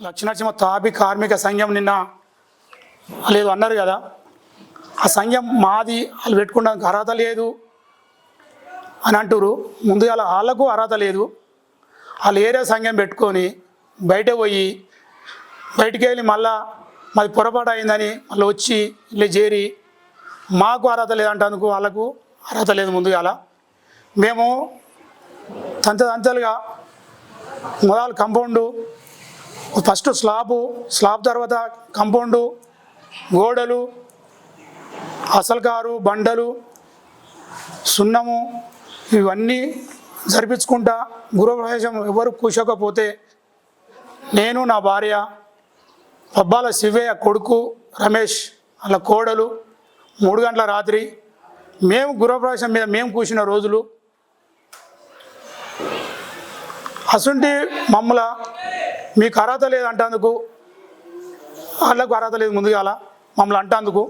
లక్ష్మీనరసింహ తాపి కార్మిక సంఘం నిన్న లేదు అన్నారు కదా, ఆ సంఘం మాది, వాళ్ళు పెట్టుకోవడానికి అర్హత లేదు అని అంటారు. ముందుగా వాళ్ళకు అర్హత లేదు. వాళ్ళు ఏరియా సంఘం పెట్టుకొని బయట పోయి బయటికి వెళ్ళి మళ్ళా మాది పొరపాటు అయిందని మళ్ళీ వచ్చి ఇలా చేరి మాకు అర్హత లేదంటందుకు వాళ్ళకు అర్హత లేదు. ముందుగా మేము తంతలుగా మొదలు కంపౌండు, ఫస్ట్ స్లాబ్ తర్వాత కంపౌండు, గోడలు, అసలు కారు, బండలు, సున్నము ఇవన్నీ జరిపించుకుంటా గృహప్రవేశం ఎవరు కూర్చోకపోతే నేను, నా భార్య పబ్బాల శివయ్య కొడుకు రమేష్ వాళ్ళ కోడలు 3 గంటల రాత్రి మేము గృహప్రవేశం మీద మేము కూర్చున్న రోజులు. అసుంటి మమ్మల మీకు అర్హత లేదు అంటందుకు, వాళ్ళకు అర్హత లేదు ముందుగా మమ్మల్ని అంటందుకు.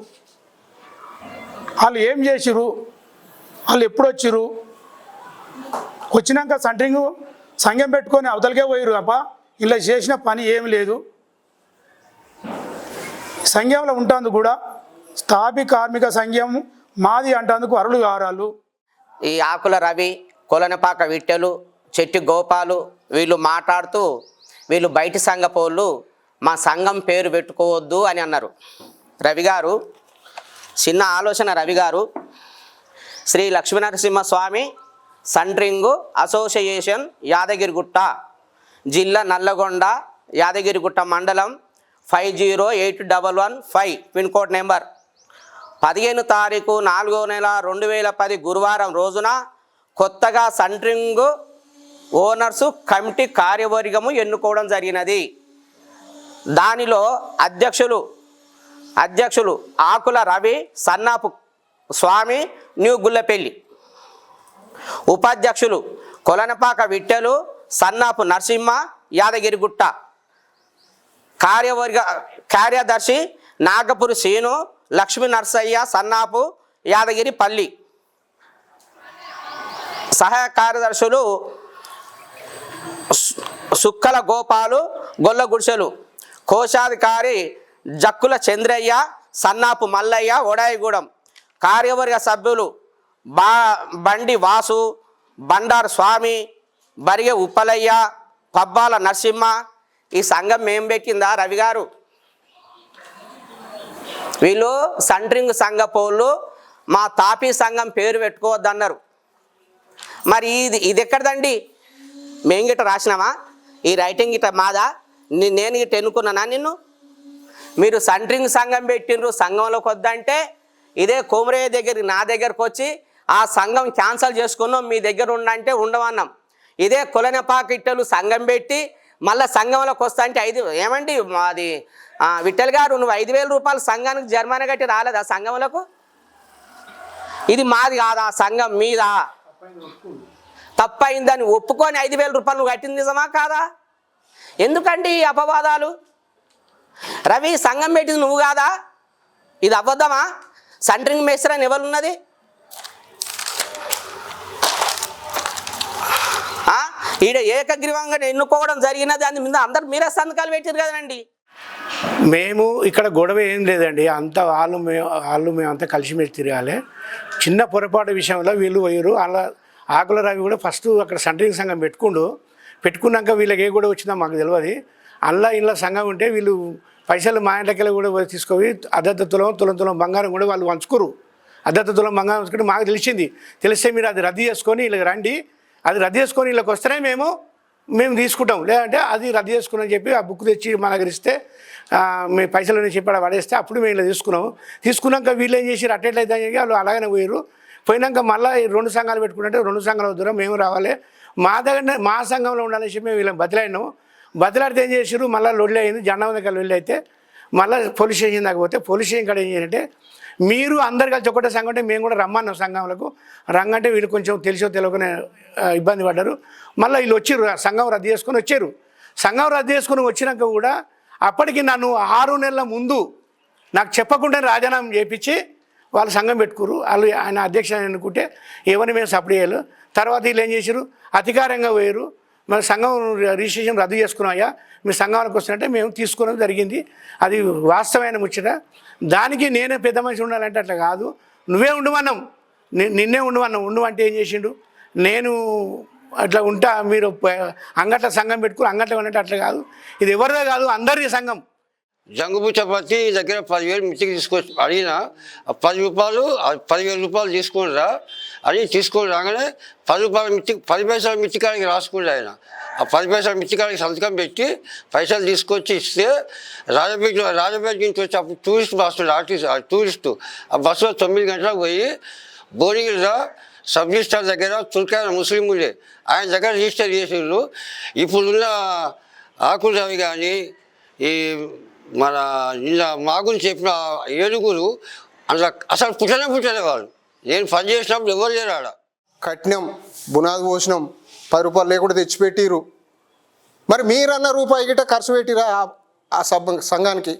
వాళ్ళు ఏం చేసిర్రు, వాళ్ళు ఎప్పుడు వచ్చిర్రు, వచ్చినాక సంఘం పెట్టుకొని అవతలకే పోయిరు తప్ప ఇలా చేసిన పని ఏమి లేదు. సంఘంలో ఉంటందుకు కూడా స్థాపి కార్మిక సంఘం మాది అంటందుకు అరులు కారాలు. ఈ ఆకుల రవి, కొలనపాక విట్టెలు, చెట్టి గోపాలు వీళ్ళు మాట్లాడుతూ వీళ్ళు బయటి సంఘపోళ్ళు మా సంఘం పేరు పెట్టుకోవద్దు అని అన్నారు. రవి గారు చిన్న ఆలోచన. రవి గారు శ్రీ లక్ష్మీనరసింహస్వామి సండ్రింగు అసోసియేషన్ యాదగిరిగుట్ట జిల్లా నల్లగొండ యాదగిరిగుట్ట మండలం 508115 పిన్ కోడ్ నెంబర్ 15 తారీఖు 4వ నెల 2010 గురువారం రోజున కొత్తగా సండ్రింగు ఓనర్సు కమిటీ కార్యవర్గము ఎన్నుకోవడం జరిగినది. దానిలో అధ్యక్షులు ఆకుల రవి, సన్నాపు స్వామి, న్యూ గుల్లపల్లి. ఉపాధ్యక్షులు కొలనపాక విట్టెలు, సన్నాపు నరసింహ, యాదగిరిగుట్ట. కార్యదర్శి నాగపురి శ్రీను, లక్ష్మీ నరసయ్య, సన్నాపు, యాదగిరిపల్లి. సహాయ కార్యదర్శులు సుక్కల గోపాలు, గొల్ల గుడిసెలు. కోశాధికారి జక్కుల చంద్రయ్య, సన్నాపు మల్లయ్య, ఒడాయిగూడెం. కార్యవర్గ సభ్యులు బండి వాసు, బండారు స్వామి, బరిగె ఉప్పలయ్య, పబ్బాల నరసింహ. ఈ సంఘం మేం పెట్టిందా రవి గారు? వీళ్ళు సండ్రింగ్ సంఘపోళ్ళు మా తాపీ సంఘం పేరు పెట్టుకోవద్దన్నారు. మరి ఇది ఎక్కడదండి? మేము గిట్ట రాసినామా? ఈ రైటింగ్ గిట్ట మాదా? నేను గిట్ట ఎన్నుకున్నానా నిన్ను? మీరు సండ్రింగ్ సంఘం పెట్టినరు, సంఘంలోకి వద్దంటే ఇదే కోమరయ్య దగ్గరికి నా దగ్గరకు వచ్చి ఆ సంఘం క్యాన్సల్ చేసుకున్నాం, మీ దగ్గర ఉండంటే ఉండవన్నాం. ఇదే కొలనపాక ఇట్టలు సంఘం పెట్టి మళ్ళీ సంఘంలోకి వస్తా అంటే ఏమండి అది విఠల్ గారు నువ్వు 5,000 రూపాయలు సంఘానికి జరిమానా కట్టి రాలేదా సంఘంలోకి? ఇది మాది కాదా సంఘం మీదా? తప్పైందని ఒప్పుకొని 5,000 రూపాయలు నువ్వు కట్టింది నిజమా కాదా? ఎందుకండి ఈ అపవాదాలు? రవి సంఘం పెట్టింది నువ్వు కాదా? ఇది అబద్ధమా? సండ్రింగ్ మేస్టర్ అని ఎవరున్నది? ఈడ ఏకగ్రీవంగా ఎన్నుకోవడం జరిగినది. దాని మీద అందరు మీరే సంతకాలు పెట్టారు కదండి. మేము ఇక్కడ గొడవ ఏం లేదండి, అంతా వాళ్ళు మేము అంతా కలిసిమెలిసి తిరగాలి. చిన్న పొరపాటు విషయంలో వీళ్ళు పోయారు. అలా ఆకుల రవి కూడా ఫస్ట్ అక్కడ సండ్రింగ్ సంఘం పెట్టుకున్నాక వీళ్ళకి ఏ గొడవ వచ్చిందో మాకు తెలియదు. ఇలా సంఘం ఉంటే వీళ్ళు పైసలు మా ఇంట్లోకి కూడా తీసుకొని అర్ధ తులం బంగారం కూడా వాళ్ళు వంచుకోరు. అర్ధ తులం బంగారం వంచుకుంటే మాకు తెలిస్తే మీరు అది రద్దు చేసుకొని వీళ్ళకి రండి, అది రద్దు చేసుకొని వీళ్ళకి వస్తేనే మేము తీసుకుంటాం, లేదంటే అది రద్దు చేసుకుని చెప్పి ఆ బుక్ తెచ్చి మా దగ్గర ఇస్తే మేము పైసలు చెప్పి పడేస్తే అప్పుడు మేము ఇలా తీసుకున్నాక వీళ్ళు ఏం చేసి అట్టెట్లయితే వాళ్ళు అలాగనే పోయినాక మళ్ళీ 2 సంఘాలు పెట్టుకుంటే 2 సంఘాల దూరం మేము రావాలి, మా సంఘంలో ఉండాలని చెప్పి మేము వీళ్ళని బతిలాడినాము. బతిలాడితే ఏం చేసారు, మళ్ళీ లొల్లి అయింది. జెండా దగ్గర వెళ్ళి అయితే మళ్ళీ పోలీస్ స్టేషన్ దాకా పోతే పోలీస్ స్టేషన్ కాడ ఏం చేయాలంటే మీరు అందరు కలిసి ఒకటే సంఘం అంటే మేము కూడా రమ్మన్నాం సంఘంలకు. రంగంటే వీళ్ళు కొంచెం తెలియకనే ఇబ్బంది పడ్డారు. మళ్ళీ వీళ్ళు వచ్చారు, సంఘం రద్దు చేసుకొని వచ్చారు. సంఘం రద్దు చేసుకొని వచ్చినాక కూడా అప్పటికి నన్ను 6 నెలల ముందు నాకు చెప్పకుండా రాజీనామా చేయించి వాళ్ళు సంఘం పెట్టుకురు. వాళ్ళు ఆయన అధ్యక్షుడు అనుకుంటే ఎవరిని మేము సప్లై చేయాలి. తర్వాత వీళ్ళు ఏం చేశారు, అధికారంగా పోయారు. మన సంఘం రిజిస్ట్రేషన్ రద్దు చేసుకున్నాయా మీ సంఘానికి వస్తున్నట్టే మేము తీసుకోవడం జరిగింది. అది వాస్తవమైన ముచ్చట. దానికి నేనే పెద్ద మనిషి ఉండాలంటే అట్లా కాదు, నువ్వే ఉండమన్నాం, నిన్నే ఉండమన్నాం. ఉండు అంటే ఏం చేసిండు, నేను అట్లా ఉంటా, మీరు అంగట్ల సంఘం పెట్టుకుని అంగట్ల ఉన్నట్టు అట్లా కాదు, ఇది ఎవరిదో కాదు అందరిది సంఘం. జంగుబు చపాతి దగ్గర 10,000 మిర్చికి తీసుకొచ్చి అడిగినా 10 రూపాయలు 10,000 రూపాయలు తీసుకునిరా అని తీసుకొని రాగానే 10 రూపాయల మిర్చి 10 పైసల మిర్చికాడికి రాసుకుంటే ఆయన ఆ 10 పైసల మిర్చికాడికి సంతకం పెట్టి పైసలు తీసుకొచ్చి ఇస్తే రాజపేట నుంచి వచ్చి అప్పుడు టూరిస్ట్ బస్సు టూరిస్టు ఆ బస్సులో 9 గంటలకు పోయి భువనగిరిలో సబ్ రిజిస్టార్ దగ్గర తుర్కాయన ముస్లింలే ఆయన దగ్గర రిజిస్టర్ చేసిండ్రు. ఇప్పుడున్న ఆకుల రవి కానీ ఈ మన నిన్న మా గురించి చెప్పిన 7గురు అందులో అసలు పుట్టలే వాళ్ళు. నేను పని చేసినప్పుడు ఎవరు లేరు ఆడ. కట్నం బునాది పోసినాం, 10 రూపాయలు లేకుండా తెచ్చిపెట్టిరు. మరి మీరన్న రూపాయి గిట్ట ఖర్చు పెట్టిరా ఆ సంఘానికి?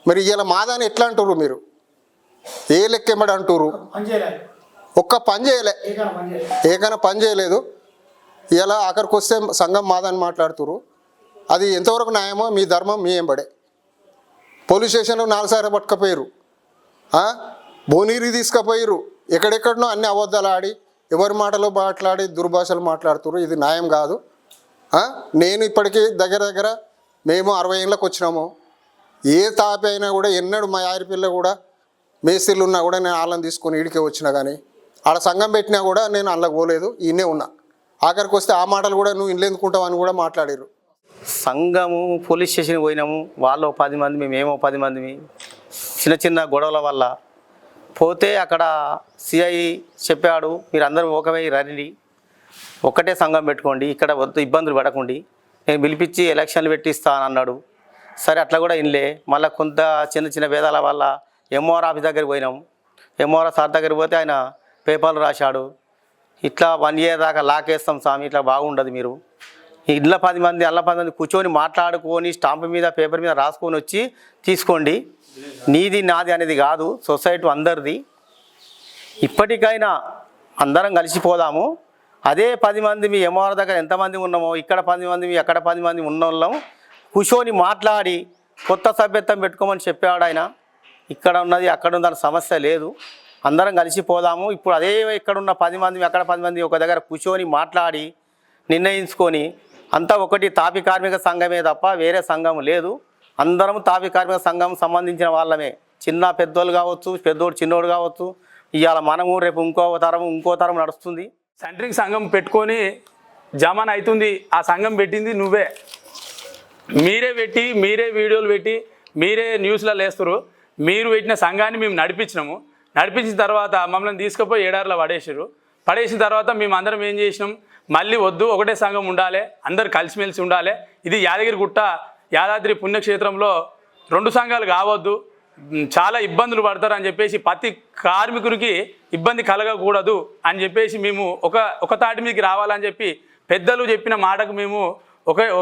మరి ఇలా మాదాన్ని ఎట్లా అంటారు మీరు? ఏ లెక్కెమ్మడి అంటారు? ఒక్క పని చేయలే, ఏకైనా పని చేయలేదు. ఇలా ఆఖరికి వస్తే సంఘం మాదాన్ని మాట్లాడుతురు. అది ఎంతవరకు న్యాయమో మీ ధర్మం మీ ఎంబడే. పోలీస్ స్టేషన్లో 4 సార్లు పట్టుకపోయారు, భువనగిరి తీసుకుపోయారు, ఎక్కడెక్కడనో అన్ని అబద్ధాలు ఆడి ఎవరి మాటలో మాట్లాడి దుర్భాషలు మాట్లాడుతున్నారు. ఇది న్యాయం కాదు. నేను ఇప్పటికీ దగ్గర మేము 60 ఏళ్ళకి వచ్చినాము. ఏ తాపి అయినా కూడా ఎన్నడూ మా ఆరిపిల్ల కూడా మేస్త్రీలు ఉన్నా కూడా నేను వాళ్ళని తీసుకొని ఈడికే వచ్చినా కానీ ఆడ సంఘం పెట్టినా కూడా నేను అందులోకి పోలేదు, ఈయనే ఉన్నా. ఆఖరికి వస్తే ఆ మాటలు కూడా నువ్వు ఇల్లు ఎందుకుంటావు అని కూడా మాట్లాడారు. సంఘము పోలీస్ స్టేషన్కి పోయినాము, వాళ్ళు 10 మంది మేమేమో 10 మంది, చిన్న గొడవల వల్ల పోతే అక్కడ సిఐ చెప్పాడు, మీరు అందరూ ఒకవై రండి, ఒక్కటే సంఘం పెట్టుకోండి, ఇక్కడ వద్దు ఇబ్బందులు పడకండి, నేను పిలిపించి ఎలక్షన్లు పెట్టిస్తాను అన్నాడు. సరే అట్లా కూడా ఇన్లే. మళ్ళీ కొంత చిన్న భేదాల వల్ల ఎంఆర్ ఆఫీస్ దగ్గరికి పోయినాం. ఎంఆర్ సార్ దగ్గరికి పోతే ఆయన పేపర్లు రాశాడు, ఇట్లా 1 ఇయర్ దాకా లాకేస్తాం స్వామి, ఇట్లా బాగుండదు, మీరు ఇళ్ళ 10 మంది అల్ల 10 మంది కూర్చొని మాట్లాడుకొని స్టాంపు మీద పేపర్ మీద రాసుకొని వచ్చి తీసుకోండి, నీది నాది అనేది కాదు, సొసైటీ అందరిది. ఇప్పటికైనా అందరం కలిసిపోదాము. అదే 10 మంది మీ ఎంఆర్ దగ్గర ఎంతమంది ఉన్నామో ఇక్కడ 10 మంది అక్కడ 10 మంది ఉన్నోళ్ళం కూర్చొని మాట్లాడి కొత్త సభ్యత్వం పెట్టుకోమని చెప్పాడు ఆయన. ఇక్కడ ఉన్నది అక్కడ ఉన్న సమస్య లేదు, అందరం కలిసిపోదాము. ఇప్పుడు అదే ఇక్కడున్న 10 మంది అక్కడ 10 మంది ఒక దగ్గర కూర్చొని మాట్లాడి నిర్ణయించుకొని అంతా ఒకటి తాపి కార్మిక సంఘమే తప్ప వేరే సంఘం లేదు. అందరం తాపి కార్మిక సంఘం సంబంధించిన వాళ్ళమే, చిన్న పెద్దోళ్ళు కావచ్చు, పెద్దోడు చిన్నోడు కావచ్చు. ఇవాళ మనము రేపు ఇంకో తరం నడుస్తుంది. సెంట్రింగ్ సంఘం పెట్టుకొని జమాన్ అవుతుంది, ఆ సంఘం పెట్టింది నువ్వే, మీరే పెట్టి మీరే వీడియోలు పెట్టి మీరే న్యూస్లలో వేస్తారు. మీరు పెట్టిన సంఘాన్ని మేము నడిపించినాము. నడిపించిన తర్వాత మమ్మల్ని తీసుకుపోయి ఏడారిలో పడేసిన తర్వాత మేము అందరం ఏం చేసినాం, మళ్ళీ వద్దు, ఒకటే సంఘం ఉండాలి, అందరు కలిసిమెలిసి ఉండాలి. ఇది యాదగిరిగుట్ట యాదాద్రి పుణ్యక్షేత్రంలో 2 సంఘాలు కావద్దు, చాలా ఇబ్బందులు పడతారు అని చెప్పేసి, ప్రతి కార్మికుడికి ఇబ్బంది కలగకూడదు అని చెప్పేసి మేము ఒక తాటి మీదకి రావాలని చెప్పి పెద్దలు చెప్పిన మాటకు మేము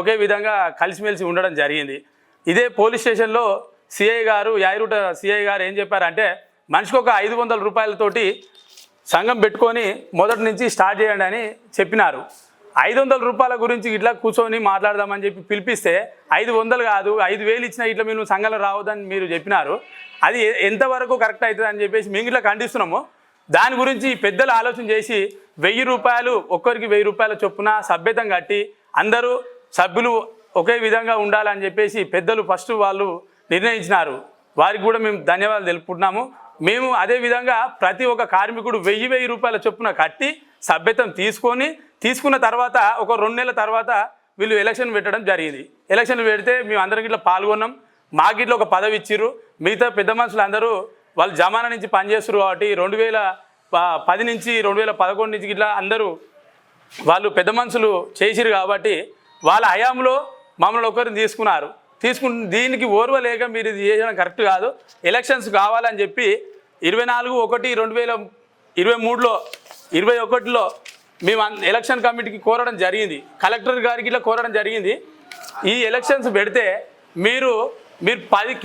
ఒకే విధంగా కలిసిమెలిసి ఉండడం జరిగింది. ఇదే పోలీస్ స్టేషన్లో సిఐ గారు యాదగిరిగుట్ట సిఐ గారు ఏం చెప్పారంటే, మనిషికి ఒక 500 రూపాయలతోటి సంఘం పెట్టుకొని మొదటి నుంచి స్టార్ట్ చేయండి అని చెప్పినారు. 500 రూపాయల గురించి ఇట్లా కూర్చొని మాట్లాడదామని చెప్పి పిలిపిస్తే 500 కాదు 5,000 ఇచ్చినా ఇట్లా మీరు సంఘంలో రావద్దని మీరు చెప్పినారు. అది ఎంతవరకు కరెక్ట్ అవుతుంది అని చెప్పేసి మేము ఇట్లా ఖండిస్తున్నాము. దాని గురించి పెద్దలు ఆలోచన చేసి 1000 రూపాయలు ఒక్కరికి 1000 రూపాయల చొప్పున సభ్యతం కట్టి అందరూ సభ్యులు ఒకే విధంగా ఉండాలని చెప్పేసి పెద్దలు ఫస్ట్ వాళ్ళు నిర్ణయించినారు. వారికి కూడా మేము ధన్యవాదాలు తెలుపుకుంటున్నాము. మేము అదేవిధంగా ప్రతి ఒక్క కార్మికుడు 1000 రూపాయల చొప్పున కట్టి సభ్యత్వం తీసుకున్న తర్వాత ఒక 2 నెలల తర్వాత వీళ్ళు ఎలక్షన్ పెట్టడం జరిగింది. ఎలక్షన్ పెడితే మేము అందరం ఇట్లా పాల్గొన్నాం. మాకు ఇట్లా ఒక పదవి ఇచ్చిర్రు. మిగతా పెద్ద మనుషులు అందరూ వాళ్ళు జమానా నుంచి పనిచేస్తారు కాబట్టి 2010 నుంచి 2011 నుంచి ఇట్లా అందరూ వాళ్ళు పెద్ద మనుషులు చేసిరు కాబట్టి వాళ్ళ హయాంలో మమ్మల్ని ఒకరిని తీసుకున్నారు. దీనికి ఓర్వలేక మీరు ఇది చేయడం కరెక్ట్ కాదు, ఎలక్షన్స్ కావాలని చెప్పి 24/1/2023లో 21లో మేము ఎలక్షన్ కమిటీకి కోరడం జరిగింది, కలెక్టర్ గారికి ఇట్లా కోరడం జరిగింది. ఈ ఎలక్షన్స్ పెడితే మీరు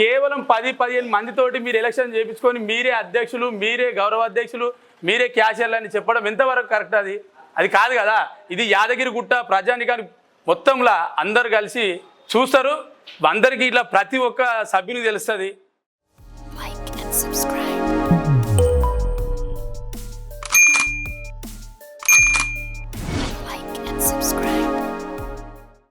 కేవలం 10-15 మందితోటి మీరు ఎలక్షన్ చేయించుకొని మీరే అధ్యక్షులు, మీరే గౌరవ అధ్యక్షులు, మీరే క్యాషియర్లు అని చెప్పడం ఎంతవరకు కరెక్ట్? అది అది కాదు కదా. ఇది యాదగిరిగుట్ట ప్రజానికానికి మొత్తంలా అందరు కలిసి చూస్తారు. అందరికీ ఇట్లా ప్రతి ఒక్క సభ్యునికి తెలుస్తుంది. Like and subscribe.